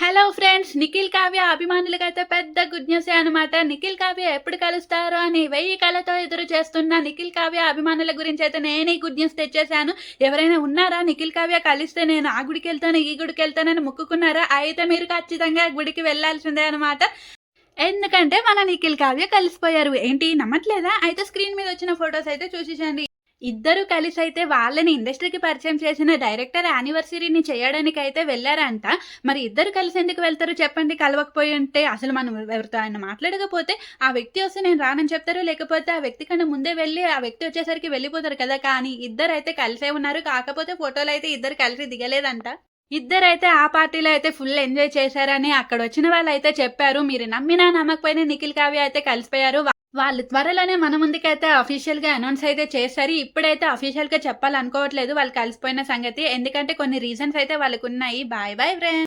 Hello friends, Nikhil Kavya అభిమానులకైతే పెద్ద good న్యూసే అనమాట. నిఖిల్ కావ్య ఎప్పుడు కలుస్తారో అని 1000 కళ్ళతో ఎదురు చేస్తున్న నిఖిల్ కావ్య అభిమానుల గురించి అయితే నేను ఈ గుడ్ న్యూస్ తెచ్చేసాను. ఎవరైనా ఉన్నారా నిఖిల్ కావ్య కలిస్తే నేను ఆ గుడికి వెళ్తాను, ఈ గుడికి వెళ్తానని మొక్కుకున్నారా? అయితే మీరు ఖచ్చితంగా ఆ గుడికి వెళ్ళాల్సిందే అనమాట. ఎందుకంటే మన నిఖిల్ కావ్య కలిసిపోయారు. ఏంటి నమ్మట్లేదా? అయితే స్క్రీన్ మీద వచ్చిన ఫొటోస్ అయితే చూసేసండి. ఇద్దరు కలిసి అయితే వాళ్ళని ఇండస్ట్రీకి పరిచయం చేసిన డైరెక్టర్ యానివర్సరీని చేయడానికి అయితే వెళ్ళారంట. మరి ఇద్దరు కలిసి ఎందుకు వెళ్తారు చెప్పండి? కలవకపోయి ఉంటే అసలు మనం ఎవరితో ఆయన మాట్లాడకపోతే ఆ వ్యక్తి వస్తే నేను రానని చెప్తారు, లేకపోతే ఆ వ్యక్తి కన్నా ముందే వెళ్ళి ఆ వ్యక్తి వచ్చేసరికి వెళ్ళిపోతారు కదా. కానీ ఇద్దరు అయితే కలిసే ఉన్నారు. కాకపోతే ఫోటోలు అయితే ఇద్దరు కలిసి దిగలేదంట. ఇద్దరైతే ఆ పార్టీలో అయితే ఫుల్ ఎంజాయ్ చేశారని అక్కడ వచ్చిన వాళ్ళు అయితే చెప్పారు. మీరు నమ్మినా నమ్మకపోయినా నిఖిల్ కావ్య అయితే కలిసిపోయారు. వాళ్ళు త్వరలోనే మన ముందుకైతే అఫీషియల్ గా అనౌన్స్ అయితే చేశారు. ఇప్పుడైతే అఫీషియల్ గా చెప్పాలనుకోవట్లేదు వాళ్ళు కలిసిపోయిన సంగతి. ఎందుకంటే కొన్ని రీజన్స్ అయితే వాళ్ళకు ఉన్నాయి. Bye bye friends.